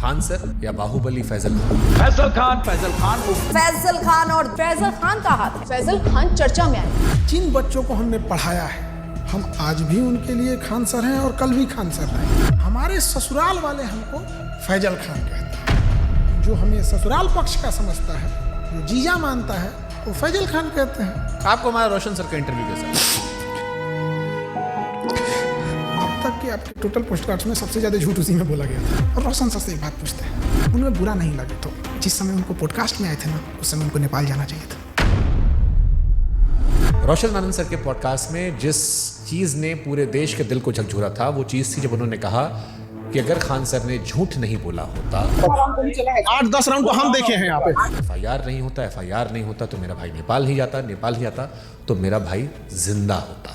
Khan sir या बाहुबली फैजल खान? फैजल खान फैजल खान और फैजल खान का हाथ है। फैजल खान चर्चा में आए। जिन बच्चों को हमने पढ़ाया है हम आज भी उनके लिए खान सर हैं और कल भी खान सर हैं। हमारे ससुराल वाले हमको फैजल खान कहते हैं। जो हमें ससुराल पक्ष का समझता है, जो जीजा मानता है, वो फैजल खान कहते हैं। आपको हमारा रोशन सर का इंटरव्यू कैसा लगा? अब तक के आपके टोटल पोस्टकार्ड्स में सबसे ज्यादा झूठ उसी में बोला गया था। और रोशन सर से एक बात पूछते हैं, उनमें बुरा नहीं लगे तो जिस समय उनको पॉडकास्ट में आए थे ना, उस समय उनको नेपाल जाना चाहिए था। रोशन आनंद सर के पॉडकास्ट में जिस चीज ने पूरे देश के दिल को झकझोरा था वो चीज थी जब उन्होंने कहा कि अगर खान सर ने झूठ नहीं बोला होता, 8-10 राउंड तो हम देखे हैं यहाँ पे। एफआईआर नहीं होता तो मेरा भाई नेपाल ही जाता तो मेरा भाई जिंदा होता।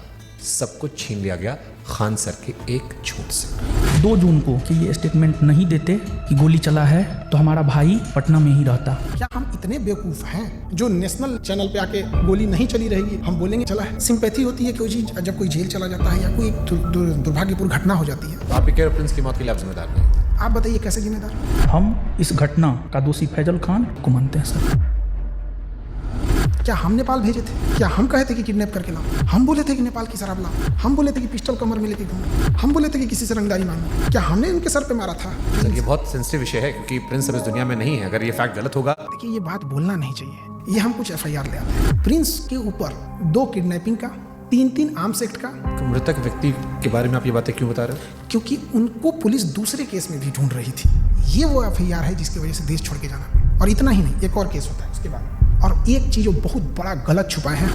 सब कुछ छीन लिया गया खान सर के एक झूठ से। 2 जून को कि ये स्टेटमेंट नहीं देते कि गोली चला है तो हमारा भाई पटना में ही रहता। क्या हम इतने बेवकूफ हैं जो नेशनल चैनल पे आके गोली नहीं चली रहेगी हम बोलेंगे चला है? सिंपैथी होती है कि जब कोई जेल चला जाता है या कोई दुर्भाग्यपूर्ण घटना हो जाती है। आप पिकेर प्रिंस की मौत के लिए आप जिम्मेदार नहीं? आप बताइए कैसे जिम्मेदार? हम इस घटना का दोषी फैजल खान को मानते हैं सर। क्या हम नेपाल भेजे थे? क्या हम कहे थे कि किडनैप करके लाओ? हम बोले थे कि नेपाल की शराब लाओ? हम बोले थे कि पिस्टल कमर में लेके घूमो? हम बोले थे कि किसी से रंगदारी मांगो? क्या हमने उनके सर पे मारा था? सर ये बहुत सेंसिटिव विषय है क्योंकि प्रिंस अब इस दुनिया में नहीं है। अगर ये फैक्ट गलत होगा, देखिए ये बात बोलना नहीं चाहिए। ये हम कुछ एफआईआर ले आते हैं। प्रिंस के ऊपर 2 किडनैपिंग का, 3 आर्म्स एक्ट का। तो मृतक व्यक्ति के बारे में आप ये बातें क्यों बता रहे हो? क्योंकि उनको पुलिस दूसरे केस में भी ढूंढ रही थी। ये वो एफआईआर है जिसकी वजह से देश छोड़ के जाना। और इतना ही नहीं, एक और केस होता है उसके बाद। और एक चीज जो बहुत बड़ा गलत छुपाए हैं,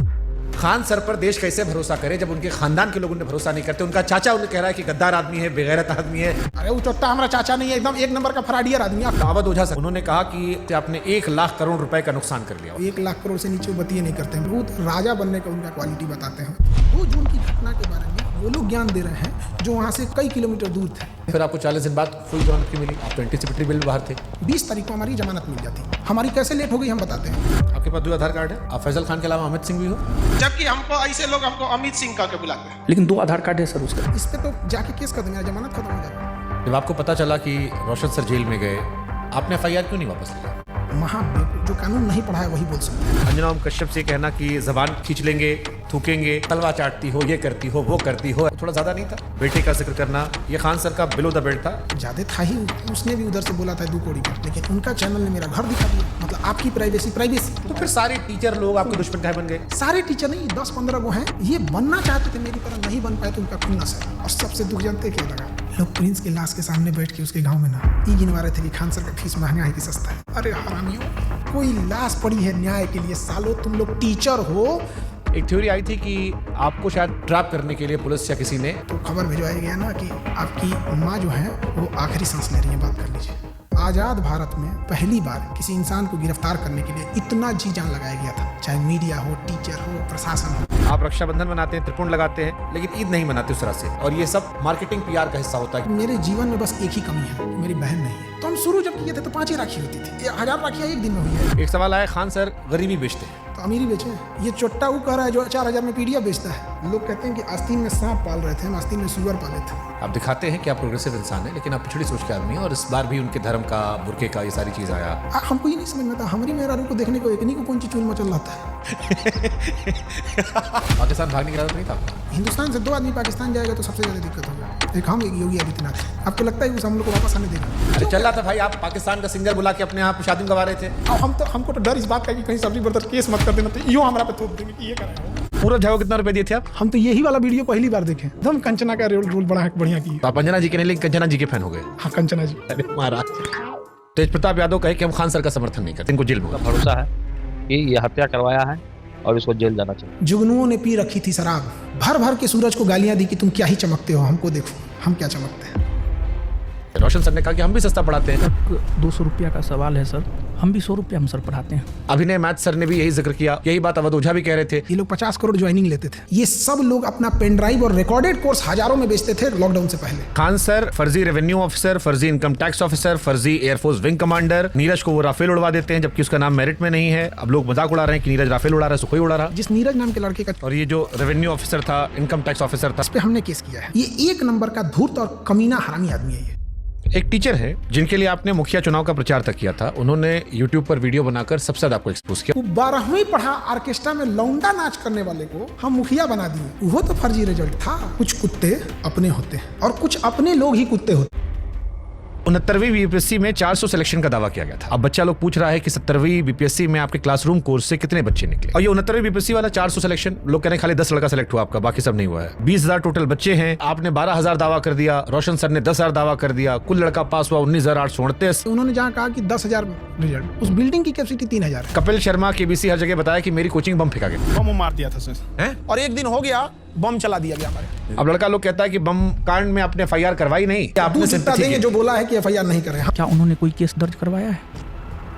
खान सर पर देश कैसे भरोसा करे जब उनके खानदान के लोग उन्हें भरोसा नहीं करते? उनका चाचा उन्हें कह रहा है कि गद्दार आदमी है, बेगैरत आदमी है। अरे वो चोट्टा हमारा चाचा नहीं है, एकदम 1 नंबर का फराडियर आदमी है। दावत ओझा सर उन्होंने कहा कि आपने 1 लाख करोड़ रुपए का नुकसान कर लिया। 1 लाख करोड़ से नीचे वो बतिए नहीं करते हैं। बहुत राजा बनने का उनका क्वालिटी बताते हैं। 2 जून की घटना के बारे में वो लोग ज्ञान दे रहे हैं जो वहाँ से कई किलोमीटर दूर थे। फिर आपको 40 दिन बाद फुल जमानत की मिली। आप तो एंटीसिपेटरी बिल बाहर थे। 20 तारीख को हमारी जमानत मिल जाती। हमारी कैसे लेट हो गई हम बताते हैं। आपके पास 2 आधार कार्ड है। आप फैजल खान के अलावा अमित सिंह भी हो। जबकि हमको ऐसे लोग हमको अमित सिंह का बुलाते हैं। लेकिन 2 आधार कार्ड है सर उसका। इस पे तो जाके केस कर देंगे, जमानत खत्म हो जाएगा। जब आपको पता चला कि रोशन सर जेल में गए, आपने एफआईआर क्यों नहीं वापस लिया? जो कानून नहीं पढ़ा है वही बोल सकते हैं। अंजना ओम कश्यप से कहना कि जबान खींच लेंगे, थूकेंगे, तलवा चाटती हो, ये करती हो, वो करती हो, थोड़ा ज्यादा नहीं था? बेटे का जिक्र करना, ये खान सर का बिलो द बेल्ट था। ज्यादा था ही। उसने भी उधर से बोला था 2 कौड़ी का, लेकिन उनका चैनल ने मेरा घर दिखा दिया। मतलब आपकी प्राइवेसी। तो फिर सारे टीचर लोग आपके दुश्मन काहे बन गए? सारे टीचर नहीं, 10-15 वो हैं। ये बनना चाहते थे मेरी तरह, नहीं बन पाए तो उनका खुन्नस है। और सबसे दुख जानते क्या लगा? लोग प्रिंस के लाश के सामने बैठ के उसके गांव में ना ये गिनवा रहे थे कि खान सर का फीस महंगा है कि सस्ता है। अरे हरामियों, कोई लाश पड़ी है न्याय के लिए। सालों तुम लोग टीचर हो। एक थ्योरी आई थी कि आपको शायद ट्रैप करने के लिए पुलिस या किसी ने तो खबर भिजवाया गया ना कि आपकी माँ जो है वो आखिरी सांस ले रही है। बात कर लीजिए। आजाद भारत में पहली बार किसी इंसान को गिरफ्तार करने के लिए इतना जी जान लगाया गया था, चाहे मीडिया हो, टीचर हो, प्रशासन हो। आप रक्षाबंधन मनाते हैं, त्रिपुंड लगाते हैं, लेकिन ईद नहीं मनाते उस तरह से। और ये सब मार्केटिंग पीआर का हिस्सा होता है। मेरे जीवन में बस एक ही कमी है, मेरी बहन नहीं है। तो हम शुरू जब किए थे तो 5 ही राखी होती थी। 1000 राखियाँ एक दिन में हुई है। एक सवाल आया, खान सर गरीबी बेचते हैं तो अमीरी बेचे। ये चोट्टा वो कह रहा है जो 4000 में पीडिया बेचता है। लोग कहते हैं कि आस्तीन में सांप पाल रहे थे, हम आस्तीन में सुअर पाले थे। आप दिखाते हैं कि आप प्रोग्रेसिव इंसान है, लेकिन आप पिछड़ी सोच के आदमी है। और इस बार भी उनके धर्म का, बुरके का, ये सारी चीज आया। हमको ये नहीं समझ में आता, हमारी मेहरारू को देखने को एकनी को कौन सी चूल मचल रहा है। पाकिस्तान भागने की इरादा नहीं था? हिंदुस्तान से 2 आदमी पाकिस्तान जाएगा तो सबसे ज्यादा दिक्कत होगा। एक हम, एक योगी आदित्यनाथ। आपको लगता है कि हम लोग को वापस आने देगा? अरे चल रहा था भाई, आप पाकिस्तान का सिंगर बुला के अपने यहाँ पे शादी गवा रहे थे। हमको तो डर इस बात का कि कहीं सब्जी बर्तन केस मत कर देना, तो यो हमारा पे थोप देंगे कि ये कर रहे हो। पूरा झाओ कितना रुपए दिए थे आप? हम तो यही वाला वीडियो पहली बार देखे। एकदम कंचना का रोल बड़ा बढ़िया की। तो आप अंजना जी के नहीं, लेकिन कंचना जी के फैन हो गए। हाँ, कंचना जी। अरे महाराज, तेज प्रताप यादव कहे कि हम खान सर का समर्थन नहीं करते, इनको जेल में होगा। भरोसा है कि ये हत्या करवाया है और इसको जेल जाना चाहिए। जुगनुओं ने पी रखी थी शराब, भर भर के सूरज को गालियां दी कि तुम क्या ही चमकते हो, हमको देखो हम क्या चमकते हैं। रोशन सर ने कहा कि हम भी सस्ता पढ़ाते हैं। 200 रुपया का सवाल है सर, हम भी 100 रुपया हम सर पढ़ाते हैं। अभिनय मैथ सर ने भी यही जिक्र किया, यही बात अवध ओझा भी कह रहे थे। ये लोग 50 करोड़ ज्वाइनिंग लेते थे। ये सब लोग अपना पेन ड्राइव और रिकॉर्डेड कोर्स हजारों में बेचते थे लॉकडाउन से पहले। खान सर फर्जी रेवेन्यू ऑफिसर, फर्जी इनकम टैक्स ऑफिसर, फर्जी एयरफोर्स विंग कमांडर। नीरज को वो राफेल उड़वा देते हैं जबकि उसका नाम मेरिट में नहीं है। अब लोग मजाक उड़ा रहे हैं कि नीरज राफेल उड़ा रहा है, सुखोई उड़ा रहा। जिस नीरज नाम के लड़के का, और ये जो रेवेन्यू ऑफिसर था, इनकम टैक्स ऑफिसर था, इस पे हमने केस किया है। ये 1 नंबर का धूर्त और कमीना हरामी आदमी है। एक टीचर है जिनके लिए आपने मुखिया चुनाव का प्रचार तक किया था, उन्होंने YouTube पर वीडियो बनाकर सबसे ज्यादा आपको एक्सपोज किया। वो 12वीं पढ़ा ऑर्केस्ट्रा में लौंडा नाच करने वाले को हम मुखिया बना दिए। वो तो फर्जी रिजल्ट था। कुछ कुत्ते अपने होते हैं और कुछ अपने लोग ही कुत्ते होते हैं। 69वीं बीपीएससी में 400 सिलेक्शन का दावा किया गया था। अब बच्चा लोग पूछ रहा है कि 70वीं बीपीएससी में आपके क्लासरूम कोर्स से कितने बच्चे निकले। और ये 69वीं बीपीएससी वाला 400 सिलेक्शन, लोग कह रहे हैं खाली 10 लड़का सिलेक्ट हुआ आपका, बाकी सब नहीं हुआ है। 20,000 टोटल बच्चे हैं, आपने 12,000 दावा कर दिया, रोशन सर ने 10,000 दावा कर दिया, कुल लड़का पास हुआ 19,838। उन्होंने जहाँ कहा कि 10,000 रिजल्ट, उस बिल्डिंग की कैपेसिटी 3,000 है। कपिल शर्मा केबीसी हर जगह बताया कि मेरी कोचिंग बम फेंका गया। बम मार दिया था सर हैं? और एक दिन हो गया बम चला दिया गया हमारे। अब लड़का लोग कहता है कि बम कांड में आपने FIR करवाई नहीं, आपने दूसरा सिंपैथी देंगे की। जो बोला है कि FIR नहीं करें। क्या उन्होंने कोई केस दर्ज करवाया है?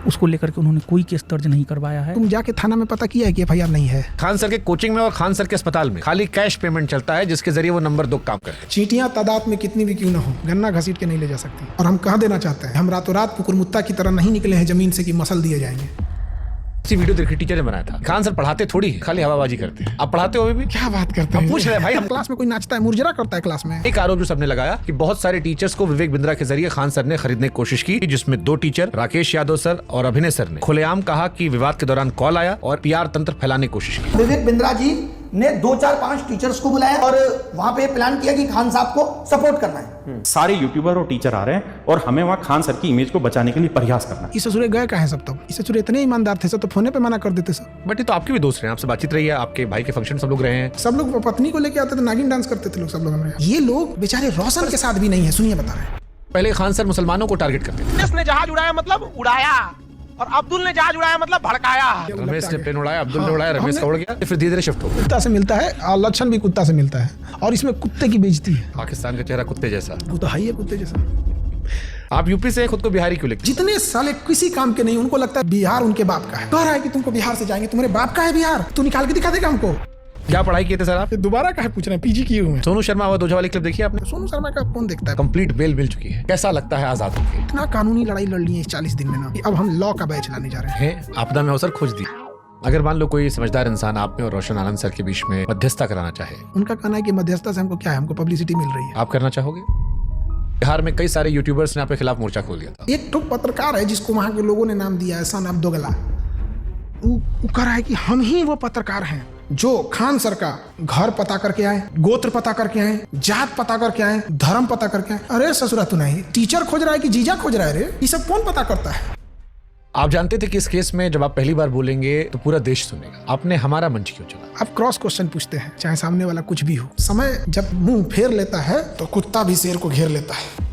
उसको लेकर के उन्होंने कोई केस दर्ज नहीं करवाया है। तुम जाके थाना में पता किया है कि FIR नहीं है। खान सर के कोचिंग में और खान सर के अस्पताल में खाली कैश पेमेंट चलता है, जिसके जरिए वो नंबर 2 काम करते हैं। चींटियां तादाद में कितनी भी क्यों ना हो, गन्ना घसीट के नहीं ले जा सकती। और हम कह देना चाहते हैं, हम रातों रात कुकुरमुत्ता की तरह नहीं निकले हैं जमीन से कि मसल दिए जाएंगे। इसी वीडियो देखी टीचर ने बनाया था। खान सर पढ़ाते थोड़ी है, खाली हवाबाजी करते हैं। आप पढ़ाते हो अभी भी? क्या बात करते हम हैं? पूछ रहे हैं भाई, हम क्लास में कोई नाचता है, मुर्जरा करता है क्लास में। एक आरोप जो सबने लगाया कि बहुत सारे टीचर्स को विवेक बिंद्रा के जरिए खान सर ने खरीदने की कोशिश की, जिसमें 2 टीचर राकेश यादव सर और अभिनय सर ने खुलेआम कहा कि विवाद के दौरान कॉल आया और PR तंत्र फैलाने की कोशिश की। विवेक बिंद्रा जी ने 2-4-5 टीचर्स को बुलाया और वहां पे प्लान किया कि खान साहब को सपोर्ट करना है। सारे यूट्यूबर और टीचर आ रहे हैं और हमें वहाँ खान सर की इमेज को बचाने के लिए प्रयास करना है। इस ससुरे गए कहाँ हैं सब? तब इस ससुरे इतने ईमानदार थे सब, तो फोने पे मना कर देते सब। बट ये तो आपके भी दोस्त रहे हैं, आपसे बातचीत रही है, आपके भाई के फंक्शन सब लोग रहे हैं। सब लोग पत्नी को लेके आते थे, नागिन डांस करते थे लोग सब लोग हमारे यहाँ। ये लोग बेचारे रोशन के साथ भी नहीं है। सुनिए बता रहे हैं। पहले खान सर मुसलमानों को टारगेट करते थे। रमेश ने जहाज उड़ाया मतलब उड़ाया, और अब्दुल ने जहाज उड़ाया मतलब भड़काया। रमेश ने प्लेन उड़ाया, अब्दुल ने उड़ाया, रमेश का उड़ गया, फिर धीरे धीरे शिफ्ट हो गया। कुत्ता से मिलता है और लक्षण भी कुत्ता से मिलता है, और इसमें कुत्ते की बेइज्जती है। पाकिस्तान का चेहरा कुत्ते जैसा, वो तो है ही है कुत्ते जैसा। आप यूपी से खुद को बिहारी क्यों लिखते? जितने साले किसी काम के नहीं, उनको लगता है बिहार उनके बाप का है। कह रहा है कि तुमको बिहार से जाएंगे, तुम्हारे बाप का है बिहार, तू निकाल के दिखा देगा हमको। क्या पढ़ाई किए थे सर आप? दोबारा कहे पूछ रहे हैं? PG किए हुए हैं। सोनू शर्मा और दोजा वाली क्लिप देखी आपने? सोनू शर्मा का कौन देखता है? कंप्लीट बेल मिल चुकी है। कैसा लगता है आजाद होके? इतना कानूनी लड़ाई लड़ ली है इस 40 दिन में ना, अब हम लॉ का बैच लाने जा रहे हैं। है आपदा में अवसर खोज दी। अगर मान लो कोई समझदार इंसान आप में और रोशन आनंद सर के बीच में मध्यस्थता कराना चाहे, उनका कहना है कि मध्यस्थता से हमको क्या है, हमको पब्लिसिटी मिल रही है। आप करना चाहोगे? बिहार में कई सारे यूट्यूबर्स ने आपके खिलाफ मोर्चा खोल दिया था। एक ठोक पत्रकार है जिसको वहां के लोगों ने नाम दिया है सन ऑफ दोगला। वो कह रहा है कि हम ही वो पत्रकार हैं जो खान सर का घर पता करके आए, गोत्र पता करके आए, जात पता करके आए, धर्म पता करके आए। अरे ससुरा तू नहीं, टीचर खोज रहा है कि जीजा खोज रहा है? रे ये सब कौन पता करता है? आप जानते थे कि इस केस में जब आप पहली बार बोलेंगे तो पूरा देश सुनेगा। आपने हमारा मंच क्यों चला? आप क्रॉस क्वेश्चन पूछते हैं, चाहे सामने वाला कुछ भी हो। समय जब मुंह फेर लेता है तो कुत्ता भी शेर को घेर लेता है।